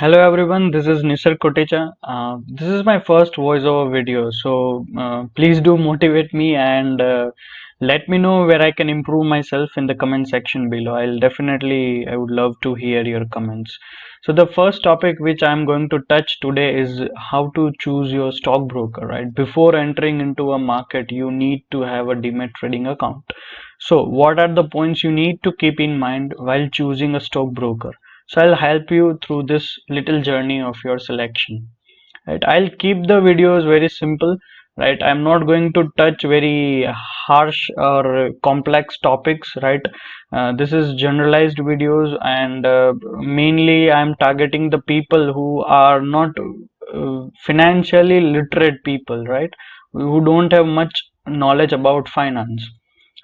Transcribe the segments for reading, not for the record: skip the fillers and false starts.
Hello everyone, this is Nisar Kotecha. This is my first voiceover video, so please do motivate me and let me know where I can improve myself in the comment section below. I would love to hear your comments. So the first topic which I'm going to touch today is how to choose your stockbroker, right? Before entering into a market, you need to have a demat trading account. So what are the points you need to keep in mind while choosing a stockbroker? So I'll help you through this little journey of your selection. Right? I'll keep the videos very simple. Right? I'm not going to touch very harsh or complex topics. Right? This is generalized videos, and mainly I'm targeting the people who are not financially literate people. Right? Who don't have much knowledge about finance.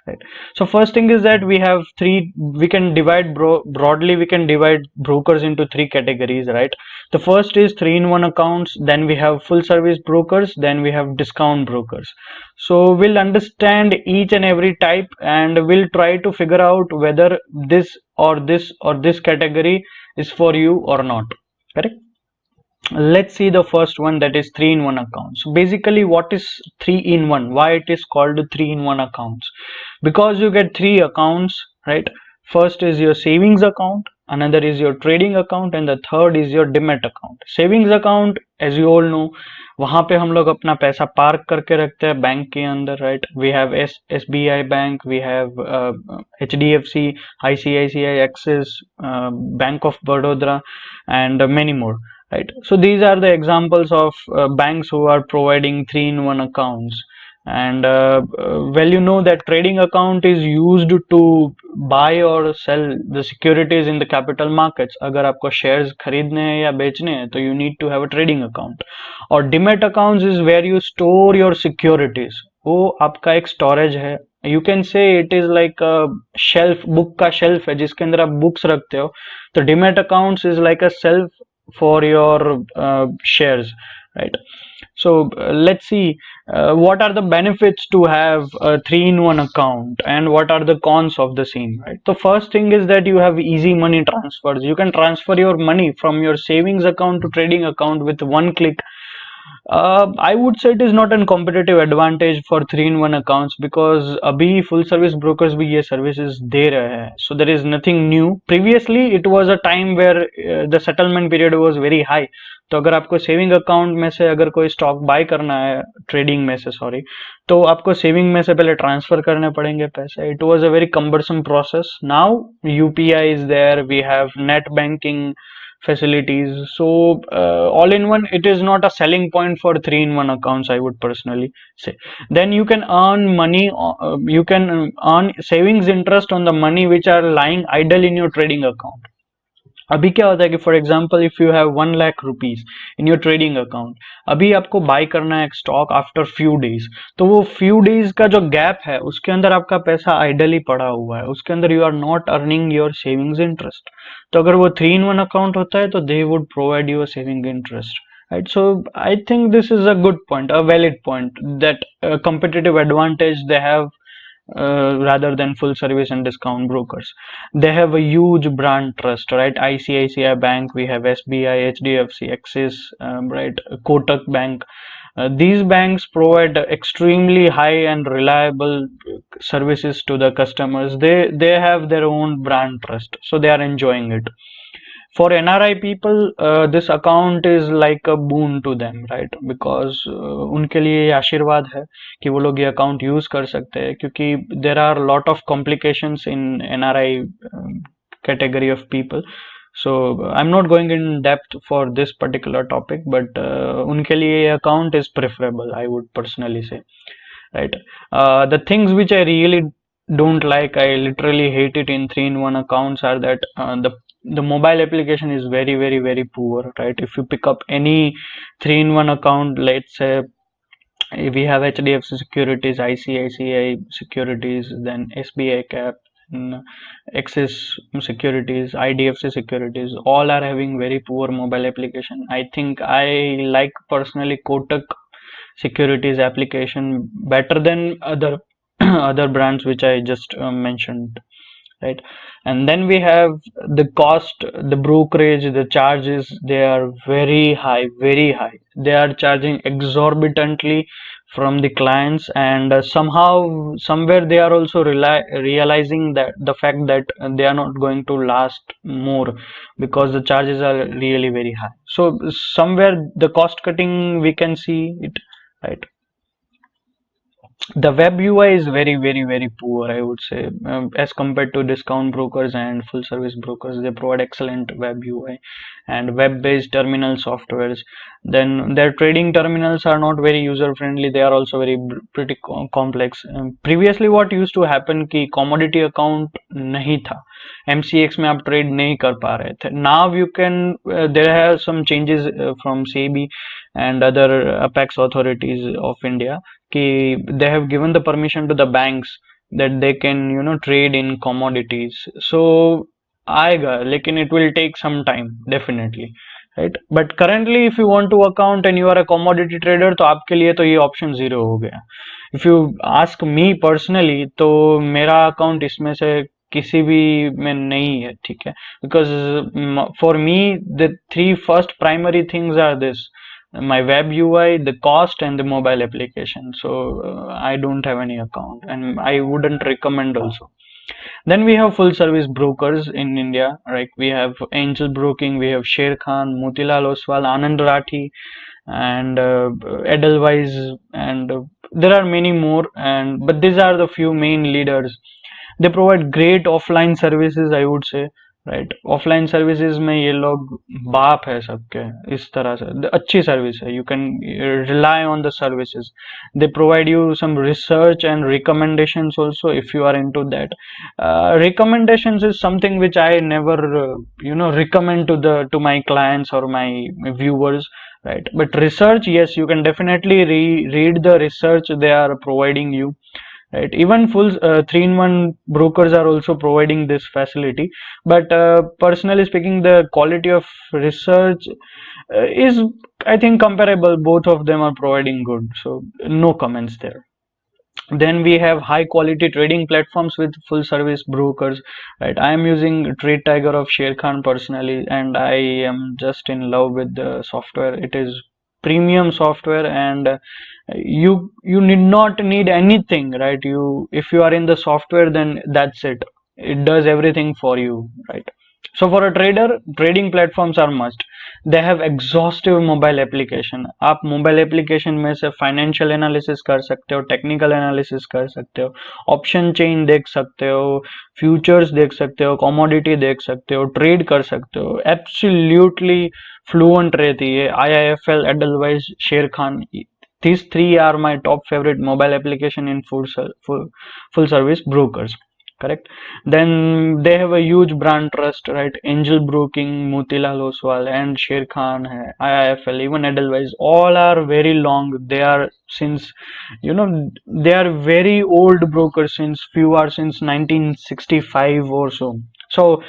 Right. So first thing is that we have three, we can divide broadly, we can divide brokers into three categories, right? The first is three-in-one accounts, then we have full service brokers, then we have discount brokers. So we'll understand each and every type and we'll try to figure out whether this category is for you or not. Correct? Let's see the first one, that is three-in-one accounts. So basically, what is three-in-one? Why it is called three-in-one accounts? Because you get three accounts, right? First is your savings account, another is your trading account, and the third is your demat account. Savings account, as you all know, वहां पे हम लोग अपना पैसा park करके रखते हैं bank के अंदर, right? We have SBI bank, we have HDFC, ICICI, Axis, bank of Baroda, and many more. Right, so these are the examples of banks who are providing three-in-one accounts. And well, you know that trading account is used to buy or sell the securities in the capital markets. अगर आपको shares खरीदने हैं या बेचने हैं तो you need to have a trading account. और demat accounts is where you store your securities. वो आपका एक storage है. You can say it is like a shelf, book का shelf है जिसके अंदर आप books रखते हो. तो demat accounts is like a shelf for your shares, right? So let's see what are the benefits to have a three-in-one account and what are the cons of the same, right? The first thing is that you have easy money transfers. You can transfer your money from your savings account to trading account with one click. I would say it is not a competitive advantage for three-in-one accounts because अभी full service brokers भी ये services दे रहे हैं. So there is nothing new. Previously it was a time where the settlement period was very high. तो अगर आपको saving account में से अगर कोई स्टॉक बाय करना है, ट्रेडिंग में से सॉरी, तो आपको सेविंग में से पहले ट्रांसफर करने पड़ेंगे पैसे. It was a very cumbersome process. Now UPI is there, we have net banking facilities. So all in one, it is not a selling point for three-in-one accounts, I would personally say. Then you can earn money, you can earn savings interest on the money which are lying idle in your trading account. अभी क्या होता है कि for example if you have 1 lakh rupees in your trading account, अभी आपको bye करना है एक स्टॉक आफ्टर फ्यू डेज, तो वो फ्यू डेज का जो गैप है उसके अंदर आपका पैसा आइडली पड़ा हुआ है, उसके अंदर you are not earning your savings interest. तो अगर वो थ्री-इन-वन अकाउंट होता है तो they would provide you saving interest, right? So I think this is a good point, a valid point, that competitive advantage they have rather than full service and discount brokers. They have a huge brand trust, right? ICICI Bank, we have SBI, HDFC, Axis, right? Kotak Bank. These banks provide extremely high and reliable services to the customers. They have their own brand trust, so they are enjoying it. For NRI people, this account is like a boon to them, right? Because उनके लिए आशीर्वाद है कि वो लोग ये account use कर सकते हैं, क्योंकि there are a lot of complications in NRI category of people. So I'm not going in depth for this particular topic, but उनके लिए ये account is preferable, I would personally say, right? The things which I really don't like, I literally hate it in three-in-one accounts, are that the mobile application is very poor, right? If you pick up any three-in-one account, let's say we have HDFC Securities, ICICI Securities, then SBI Cap, Axis Securities, IDFC Securities, all are having very poor mobile application. I think I like personally Kotak Securities application better than other other brands which I just mentioned. right? And then we have the cost, the brokerage, the charges. They are very high, very high. They are charging exorbitantly from the clients, and somehow somewhere they are also realizing that the fact that they are not going to last more because the charges are really very high. So somewhere the cost cutting we can see it, right? The web UI is very, very, very poor, I would say, as compared to discount brokers and full service brokers. They provide excellent web UI and web-based terminal softwares. Then their trading terminals are not very user-friendly. They are also very pretty complex. Previously, what used to happen कि commodity account नहीं था, MCX में आप trade नहीं कर पा रहे थे. Now you can, there are some changes from SEBI and other apex authorities of India. They have given the permission to the banks that they can, trade in commodities. So आएगा, लेकिन it will take some time definitely, right? But currently if you want to account and you are a commodity trader, तो आपके लिए तो ये option zero हो गया. If you ask me personally, तो मेरा account इसमें से किसी भी में नहीं है, ठीक है? Because for me the three first primary things are this: my web UI, the cost, and the mobile application. So I don't have any account, and I wouldn't recommend also. Then we have full service brokers in India, right? We have Angel Broking, we have Sher Khan, Motilal Oswal, Anand Rathi, and Edelweiss, and there are many more. And but these are the few main leaders. They provide great offline services, I would say, right. Offline services में ये लोग बाप है सबके, इस तरह से अच्छी सर्विस है. You can rely on the services. They provide you some research and recommendations also if you are into that. Recommendations is something which I never recommend to my clients or my viewers, right? But research, yes, you can definitely read the research they are providing you, right? Even full 3-in-1 brokers are also providing this facility, but personally speaking, the quality of research is, I think, comparable. Both of them are providing good, so no comments there. Then we have high quality trading platforms with full service brokers, right? I am using Trade Tiger of Sher Khan personally, and I am just in love with the software. It is premium software, and you need not need anything, right? If you are in the software, then that's it does everything for you, right? So for a trader, trading platforms are must. They have exhaustive mobile application. आप mobile application में से financial analysis कर सकते हो, technical analysis कर सकते हो, option chain देख सकते हो, फ्यूचर्स देख सकते हो, कमोडिटी देख सकते हो, ट्रेड कर सकते हो. एब्सोल्युटली फ्लुएंट रहती है. IIFL, Edelweiss, Sher Khan, these three are my top favorite mobile application in full service brokers, correct? Then they have a huge brand trust, right? Angel Broking, Motilal Oswal, and Sher Khan, hai, IIFL, even Edelweiss, all are very long. They are since, they are very old brokers. Since few are since 1965 or so. So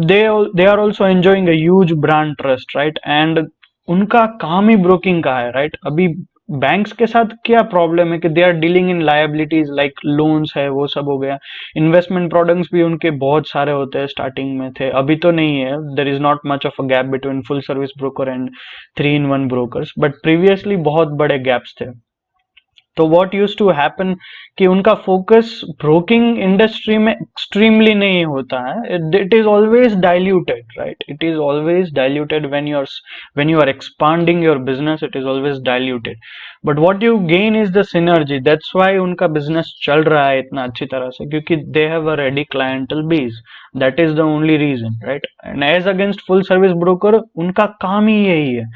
they are also enjoying a huge brand trust, right? And उनका काम ही broking का है, right? अभी banks के साथ क्या problem है कि they are dealing in liabilities, like loans है, वो सब हो गया. इन्वेस्टमेंट प्रोडक्ट्स भी उनके बहुत सारे होते हैं, स्टार्टिंग में थे, अभी तो नहीं है. There is not much of a gap between full service broker and 3-in-1 brokers, but previously बहुत बड़े गैप्स थे. तो व्हाट यूज टू हैपन कि उनका फोकस ब्रोकिंग इंडस्ट्री में एक्सट्रीमली नहीं होता है. It is always diluted, right? It is always diluted when you are expanding your business. It is always diluted, but what you gain is the synergy. That's why उनका business चल रहा है इतना अच्छी तरह से, क्योंकि they have a ready clientele base. That is the only reason, right? And as against full service broker, उनका काम ही यही है.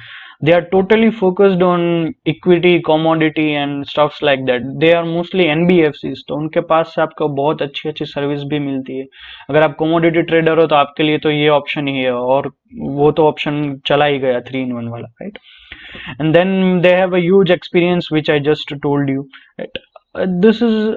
They are totally focused on equity, commodity and stuffs like that. They are mostly NBFCs, तो उनके पास से आपको बहुत अच्छी अच्छी सर्विस भी मिलती है. अगर आप commodity trader हो तो आपके लिए तो ये ऑप्शन ही है, और वो तो ऑप्शन चला ही गया 3-in-1 वाला, right? And then they have a huge experience, which I just told you, right? This is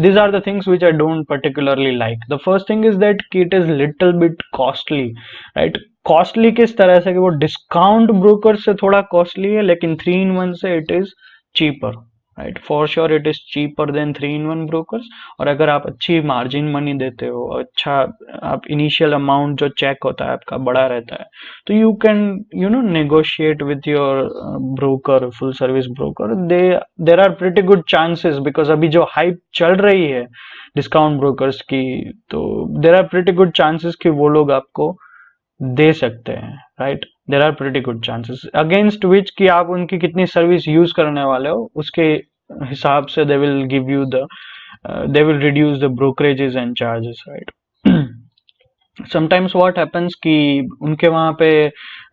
these are the things which I don't particularly like. The first thing is that it is little bit costly, right? Costly किस तरह से कि वो discount broker से थोड़ा costly है, लेकिन 3-in-1 से it is cheaper, right, for sure it is cheaper than 3-in-1 brokers. और अगर आप अच्छी मार्जिन मनी देते हो, अच्छा, आप इनिशियल अमाउंट जो चेक होता है आपका बड़ा रहता है, तो you can negotiate with your broker, full service broker. There are pretty good chances, because अभी जो हाइप चल रही है डिस्काउंट ब्रोकर्स की, तो there are pretty good chances कि वो लोग आपको दे सकते हैं, right. There are pretty good chances against which कि आप उनकी कितनी सर्विस यूज करने वाले हो, उसके हिसाब से they will give you the, they will reduce the brokerages and charges, right. Sometimes what happens कि उनके वहां पे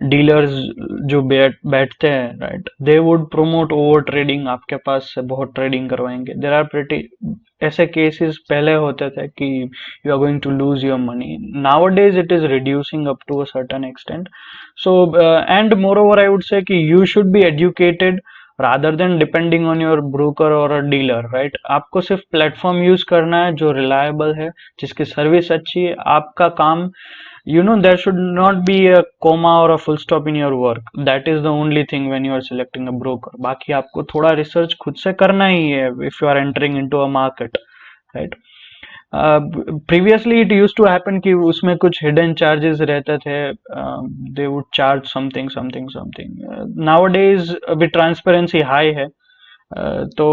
डीलर्स जो बैठते हैं, right, they would promote over trading, आपके पास से बहुत ट्रेडिंग करवाएंगे। देर आर प्रिटी ऐसे केसेस पहले होते थे कि you are going to lose your money. Nowadays it is reducing up to a certain extent. So and more over I would say कि you should be educated rather than depending on your broker or a dealer, right? आपको सिर्फ platform use करना है जो reliable है, जिसकी service अच्छी है। आपका काम, there should not be a comma or a full stop in your work. That is the only thing when you are selecting a broker. बाकी आपको थोड़ा रिसर्च खुद से करना ही है if you are entering into a market, right? Previously it use to happen कि उसमें कुछ हिडन चार्जेस रहते थे, they would charge something something something. Nowadays अभी ट्रांसपेरेंसी हाई है, तो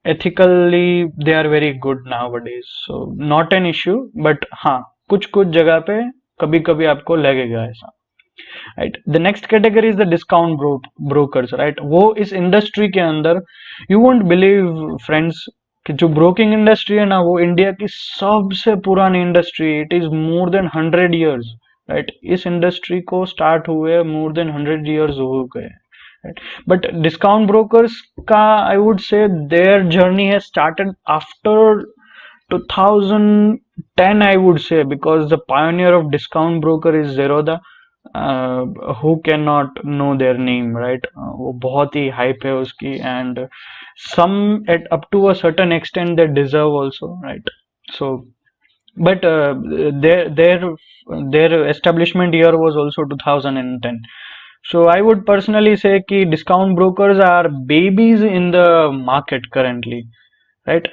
ethically they are very good nowadays, so not an issue. But हाँ, कुछ कुछ जगह पे कभी कभी आपको लगेगा ऐसा, right. The next category is the discount brokers, right. वो इस इंडस्ट्री के अंदर, यू वोंट बिलीव फ्रेंड्स, कि जो ब्रोकिंग इंडस्ट्री है ना, वो इंडिया की सबसे पुरानी industry. It is more than 100 years, right. इस इंडस्ट्री को स्टार्ट हुए मोर देन 100 years हो गए, राइट। बट डिस्काउंट ब्रोकर्स का आई वुड से देयर जर्नी है started after 2010, I would say, because the pioneer of discount broker is Zerodha, who cannot know their name, right? वो बहुत ही hype है उसकी, and some at up to a certain extent they deserve also, right? So, but their establishment year was also 2010. So I would personally say कि discount brokers are babies in the market currently, right?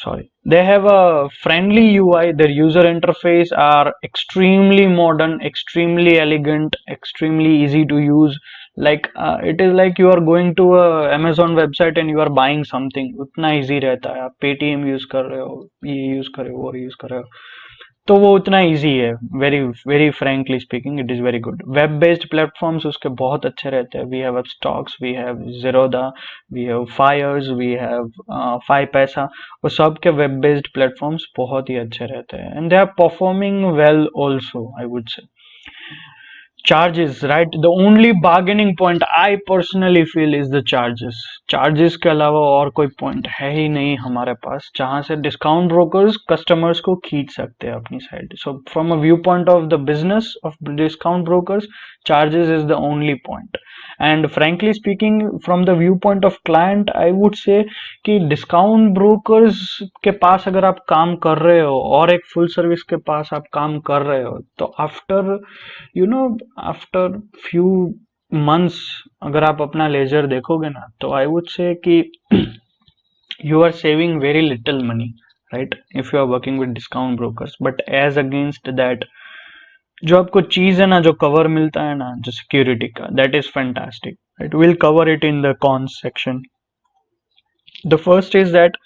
Sorry, they have a friendly UI. Their user interface are extremely modern, extremely elegant, extremely easy to use. Like it is like you are going to a Amazon website and you are buying something. उतना easy रहता है। आप Paytm use कर रहे हो, ये use कर रहे हो, वो यूज कर रहे हो, तो वो उतना इजी है। Very very frankly speaking, it is very good. Web based platforms उसके बहुत अच्छे रहते हैं। We have stocks, we have Zerodha, we have Fyers, we have five paisa. वो सब के वेब बेस्ड प्लेटफॉर्म्स बहुत ही अच्छे रहते हैं, and they are performing well also, I would say. Charges, right, the only bargaining point I personally feel is the charges. Charges के अलावा और कोई पॉइंट है ही नहीं हमारे पास जहां से डिस्काउंट ब्रोकर्स कस्टमर्स को खींच सकते हैं अपनी side. So from a view point of the business of discount brokers, charges is the only point. And frankly speaking, from the view point of client, I would say कि discount brokers के पास अगर आप काम कर रहे हो और एक फुल सर्विस के पास आप काम कर रहे हो, तो आफ्टर आफ्टर फ्यू मंथ्स अगर आप अपना लेजर देखोगे ना, तो आई वुड से कि you are saving very little money, right, if you are working with discount brokers. But as against that, जो आपको चीज है ना, जो कवर मिलता है ना, जो सिक्योरिटी का, that is fantastic, right. Will cover it in the cons section. The first is that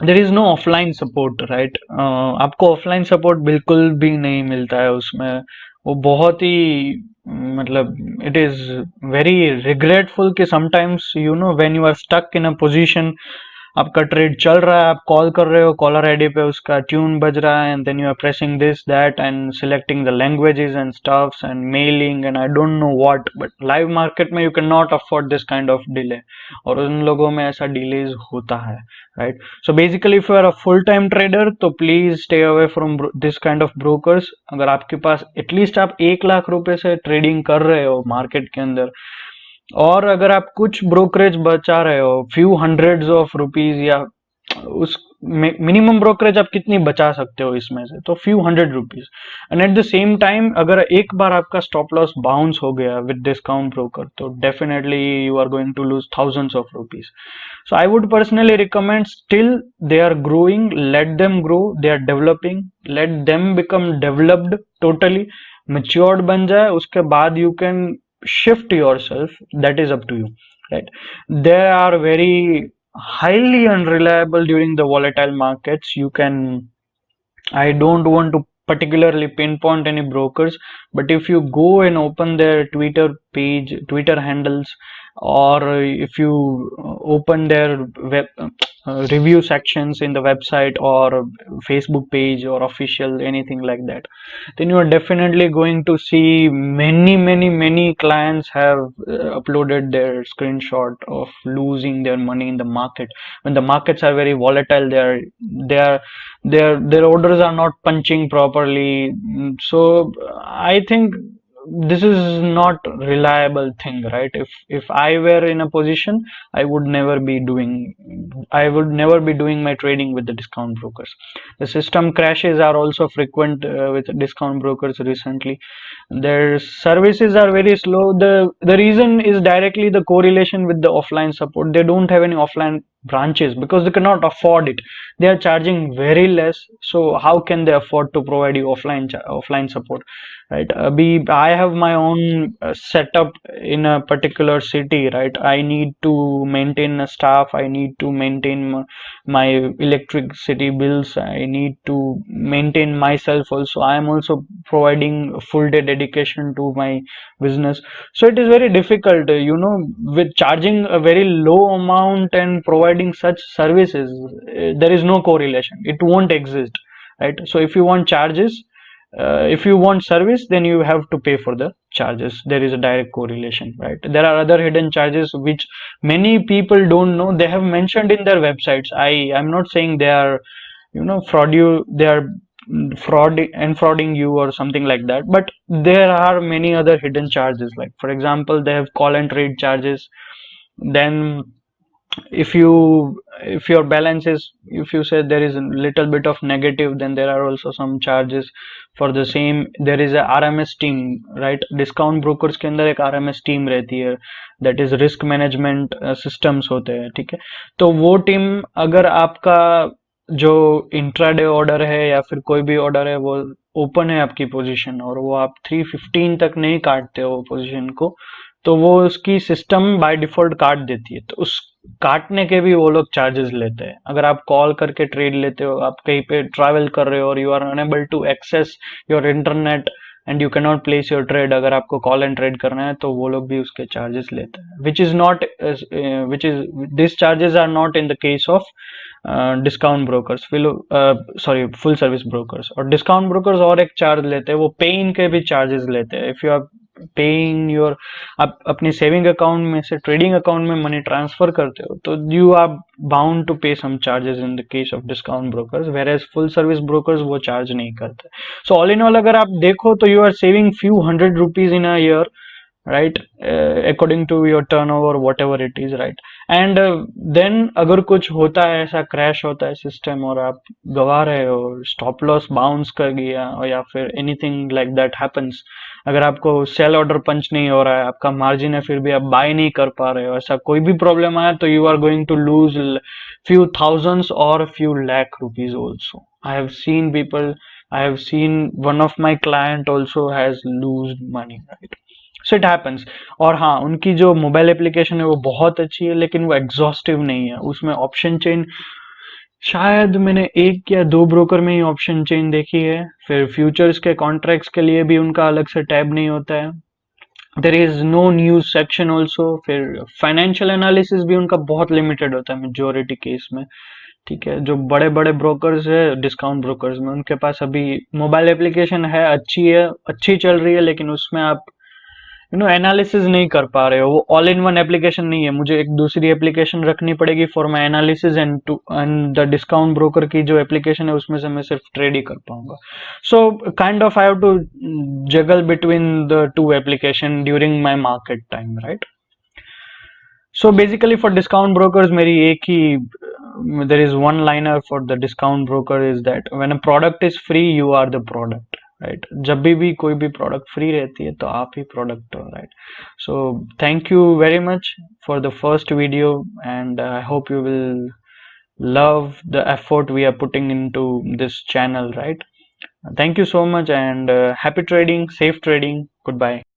there is no offline support, right. आपको ऑफलाइन सपोर्ट बिल्कुल भी नहीं मिलता है उसमें। वो बहुत ही, मतलब, इट इज वेरी रिग्रेटफुल कि sometimes when you are stuck in a position, आपका ट्रेड चल रहा है, आप कॉल कर रहे हो, कॉलर आईडी पे उसका ट्यून बज रहा है, and then you are pressing this that and selecting the languages and stuffs and mailing and I don't know what. But live market में you can not afford this kind of delay, और उन लोगों में ऐसा delays होता है, right. So basically if you are a full time trader, तो please stay away from this kind of brokers. अगर आपके पास एटलीस्ट आप 1 लाख रुपए से ट्रेडिंग कर रहे हो मार्केट के अंदर, और अगर आप कुछ ब्रोकरेज बचा रहे हो, फ्यू हंड्रेड्स ऑफ रुपीज, या मिनिमम ब्रोकरेज आप कितनी बचा सकते हो इसमें से, तो few hundred rupees. And at the same time अगर एक बार आपका स्टॉप लॉस बाउंस हो गया विद डिस्काउंट ब्रोकर, तो definitely you are going to lose thousands of rupees. So I would personally recommend, still they are growing, let them grow, they are developing, let them become developed totally, matured बन जाए, उसके बाद you can shift yourself, that is up to you, right? They are very highly unreliable during the volatile markets. You can, I don't want to particularly pinpoint any brokers, but if you go and open their Twitter page, Twitter handles, or if you open their web review sections in the website or Facebook page or official anything like that, then you are definitely going to see many clients have uploaded their screenshot of losing their money in the market. When the markets are very volatile, they are their orders are not punching properly. So I think this is not reliable thing, right? If I were in a position, I would never be doing my trading with the discount brokers. The system crashes are also frequent with discount brokers recently. Their services are very slow. The reason is directly the correlation with the offline support. They don't have any offline branches because they cannot afford it. They are charging very less, so how can they afford to provide you offline support, right? I have my own setup in a particular city, right? I need to maintain a staff, I need to maintain my electricity bills, I need to maintain myself also. I am also providing full day dedication to my business, so it is very difficult, with charging a very low amount and providing such services. There is no correlation, it won't exist, right? So if you want charges, if you want service, then you have to pay for the charges. There is a direct correlation, right? There are other hidden charges which many people don't know. They have mentioned in their websites. I'm not saying they are, they are frauding you or something like that, but there are many other hidden charges. Like for example, they have call and trade charges. Then if your balance is, if you say there is a little bit of negative, then there are also some charges for the same. There is a RMS team, right? Discount brokers के अंदर एक RMS team रहती है, that is risk management systems होते हैं, ठीक है? तो वो टीम, अगर आपका जो इंट्राडे ऑर्डर है या फिर कोई भी ऑर्डर है वो ओपन है आपकी पोजीशन और वो आप 315 तक नहीं काटते हो पोजीशन को, तो वो उसकी सिस्टम बाय डिफॉल्ट काट देती है। तो उस काटने के भी वो लोग चार्जेस लेते हैं। अगर आप कॉल करके ट्रेड लेते हो, आप कहीं पे ट्रैवल कर रहे हो और you are unable to access your internet and you can not place your trade, अगर आपको कॉल एंड ट्रेड करना है तो वो लोग भी उसके चार्जेस लेते हैं, which is this charges are not in the case of discount brokers, sorry full service brokers. और डिस्काउंट ब्रोकर्स और एक चार्ज लेते हैं, वो पे इन के भी चार्जेस लेते हैं। If you are paying your, आप अपनी सेविंग अकाउंट में से ट्रेडिंग अकाउंट में मनी ट्रांसफर करते हो तो you are bound to pay some charges in the case of discount brokers, whereas full service brokers वो चार्ज नहीं करते। सो ऑल इन ऑल अगर आप देखो तो you are saving few hundred rupees in a year, right? According to your turnover, whatever it is, right? And then अगर कुछ होता है, ऐसा क्रैश होता है सिस्टम और आप गवा रहे हो, स्टॉप लॉस बाउंस कर गया और या फिर एनीथिंग लाइक दैट हैपन्स, अगर आपको सेल ऑर्डर पंच नहीं हो रहा है, आपका मार्जिन है फिर भी आप बाय नहीं कर पा रहे हो, ऐसा कोई भी प्रॉब्लम आया तो you are going to lose few thousands or few lakh rupees also. I have seen people, I have seen one of my client also has lose money, right? So it happens. और हाँ, उनकी जो mobile application है वो बहुत अच्छी है, लेकिन वो एग्जॉस्टिव नहीं है। उसमें ऑप्शन चेन शायद मैंने एक या दो ब्रोकर में ही ऑप्शन चेन देखी है। फिर फ्यूचर्स के कॉन्ट्रैक्ट्स के लिए भी उनका अलग से टैब नहीं होता है। There is no news section also. फिर फाइनेंशियल एनालिसिस भी उनका बहुत लिमिटेड होता है मेजोरिटी केस में, ठीक है? जो बड़े बड़े ब्रोकर्स है डिस्काउंट ब्रोकर्स में, उनके पास अभी मोबाइल एप्लीकेशन है, अच्छी चल रही है, लेकिन उसमें आप एनालिसिस नहीं कर पा रहे हो। वो ऑल इन वन एप्लीकेशन नहीं है, मुझे एक दूसरी एप्लीकेशन रखनी पड़ेगी for my analysis and the discount broker की जो एप्लीकेशन है उसमें से मैं सिर्फ ट्रेड ही कर पाऊंगा। So kind of I have to juggle between the two application during my market time, right? So basically for discount brokers मेरी एक ही there is one liner for the discount broker is that when a product is free, you are the product, right? जब भी कोई भी product free रहती है तो आप ही product हो, right? So thank you very much for the first video, and I hope you will love the effort we are putting into this channel, right? Thank you so much, and happy trading, safe trading. Goodbye.